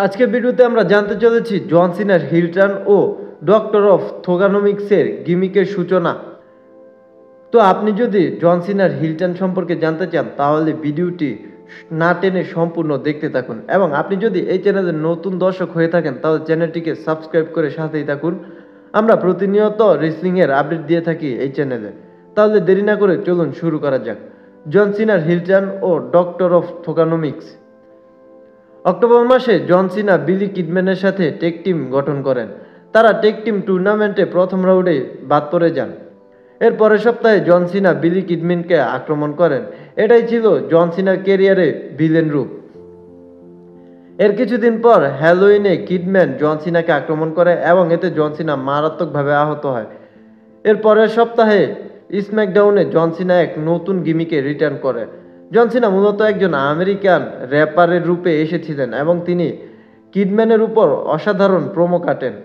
আজকের ভিডিওতে আমরা জানতে চলেছি জন সিনার হিল টার্ন ও ডক্টর অফ থোগানোমিক্সের গিমিকের সূচনা। তো আপনি যদি জন সিনার হিল টার্ন সম্পর্কে জানতে চান তাহলে ভিডিওটি না টেনে সম্পূর্ণ দেখতে থাকুন, এবং আপনি যদি এই চ্যানেলের নতুন দর্শক হয়ে থাকেন তাহলে চ্যানেলটিকে সাবস্ক্রাইব করে সাথেই থাকুন। আমরা প্রতিনিয়ত রেসলিংয়ের আপডেট দিয়ে থাকি এই চ্যানেলে। তাহলে দেরি না করে চলুন শুরু করা যাক। জন সিনার হিল টার্ন ও ডক্টর অফ থোগানোমিক্স। অক্টোবর মাসে জন সিনা বিলি কিডম্যানের সাথে টেক টিম গঠন করেন। তারা টেক টিম টুর্নামেন্টে প্রথম রাউন্ডে বাদ পড়ে যান। এর পরের সপ্তাহে জন সিনা বিলি কিডম্যানকে আক্রমণ করেন। এটাই ছিল জন সিনার ক্যারিয়ারে ভিলেন রূপ। এর কিছুদিন পর হ্যালোইনে কিডম্যান জন সিনাকে আক্রমণ করে এবং এতে জন সিনা মারাত্মকভাবে আহত হয়। এর পরের সপ্তাহে স্ম্যাকডাউনে জন সিনা এক নতুন গিমিকে রিটার্ন করে। জন সিনা মূলত একজন আমেরিকান র্যাপারের রূপে এসেছিলেন এবং তিনি কিডম্যানের উপর অসাধারণ প্রোমো কাটেন।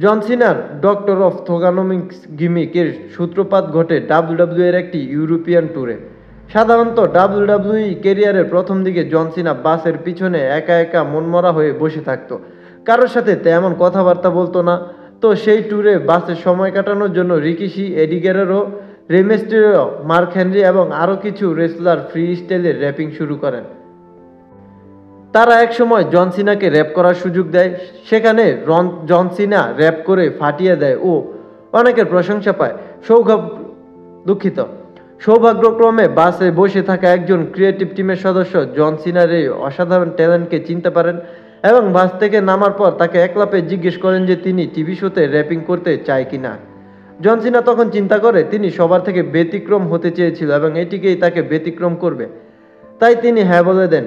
জন সিনার ডক্টর অফ থোগানোমিক্স গিমিকের সূত্রপাত ঘটে ডাব্লিউডাব্লিউ এর একটি ইউরোপিয়ান ট্যুরে। সাধারণত ডাব্লিউডাব্লিউই ক্যারিয়ারের প্রথম দিকে জন সিনা বাসের পিছনে একা একা মনমরা হয়ে বসে থাকতো, কারোর সাথে তেমন কথাবার্তা বলতো না। তো সেই ট্যুরে বাসে সময় কাটানোর জন্য রিকিশি, এডি গ্যারেরো, রে মিস্টেরিও, মার্ক হেনরি এবং আরও কিছু রেসলার ফ্রি স্টাইলে র্যাপিং শুরু করেন। তারা একসময় জন সিনাকে র্যাপ করার সুযোগ দেয়, সেখানে জন সিনা র্যাপ করে ফাটিয়ে দেয় ও অনেকের প্রশংসা পায়। সৌভাগ্যক্রমে বাসে বসে থাকা একজন ক্রিয়েটিভ টিমের সদস্য জন সিনার এই অসাধারণ ট্যালেন্টকে চিনতে পারেন এবং বাস থেকে নামার পর তাকে একলাপে জিজ্ঞেস করেন যে তিনি টিভি শোতে র্যাপিং করতে চায় কিনা। জন সিনা তখন চিন্তা করে তিনি সবার থেকে ব্যতিক্রম হতে চেয়েছিল এবং এটিকেই তাকে ব্যতিক্রম করবে, তাই তিনি হ্যাঁ বলে দেন।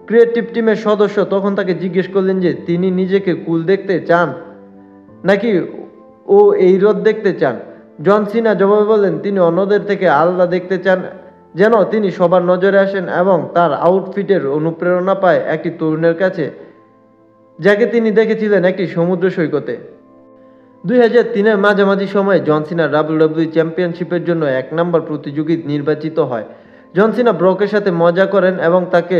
ক্রিয়েটিভ টিমের সদস্য তখন তাকে জিজ্ঞেস করলেন যে তিনি নিজেকে কুল দেখতে চান নাকি ও এই রোদ দেখতে চান। জন সিনা জবাবে বলেন তিনি অন্যদের থেকে আলাদা দেখতে চান, যেন তিনি সবার নজরে আসেন এবং তার আউটফিটের অনুপ্রেরণা পায় একটি তরুণের কাছে যাকে তিনি দেখেছিলেন একটি সমুদ্র সৈকতে। 2003-এর মাঝামাঝি সময়ে জন সিনা ডাব্লিউডাব্লিউ চ্যাম্পিয়নশিপের জন্য 1 নম্বর প্রতিযোগী নির্বাচিত হয়। জন সিনা ব্রকের সাথে মজা করেন এবং তাকে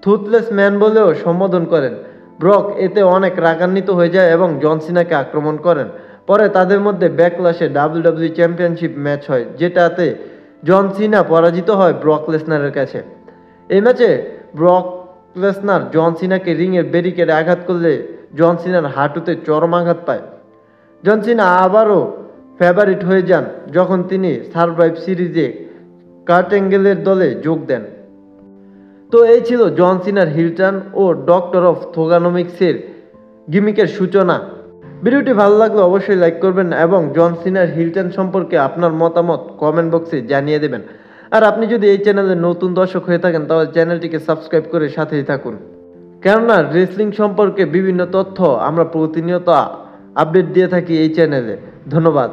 থুথলেস ম্যান বলেও সম্বোধন করেন। ব্রক এতে অনেক রাগান্বিত হয়ে যায় এবং জন সিনাকে আক্রমণ করেন। পরে তাদের মধ্যে ব্যাকল্যাশে ডাব্লিউডাব্লিউ চ্যাম্পিয়নশিপ ম্যাচ হয়, যেটাতে জন সিনা পরাজিত হয় ব্রক লেসনারের কাছে। এই ম্যাচে ব্রক লেসনার জন সিনাকে রিংয়ের ব্যারিকেডে আঘাত করলে জন সিনার হাঁটুতে চরম আঘাত পায়। জন সিনা আবারও ফেভারিট হয়ে যান যখন তিনি সারভাইভ সিরিজে কার্ট অ্যাঙ্গেলের দলে যোগ দেন। তো এই ছিল জন সিনার হিল টার্ন ও ডক্টর অফ থোগানোমিক্সের গিমিকের সূচনা। ভিডিওটি ভালো লাগলে অবশ্যই লাইক করবেন এবং জন সিনার হিল টার্ন সম্পর্কে আপনার মতামত কমেন্ট বক্সে জানিয়ে দেবেন। আর আপনি যদি এই চ্যানেলের নতুন দর্শক হয়ে থাকেন তাহলে চ্যানেলটিকে সাবস্ক্রাইব করে সাথেই থাকুন, কেননা রেসলিং সম্পর্কে বিভিন্ন তথ্য আমরা প্রতিনিয়ত আপডেট দিয়ে থাকি এই চ্যানেলে। ধন্যবাদ।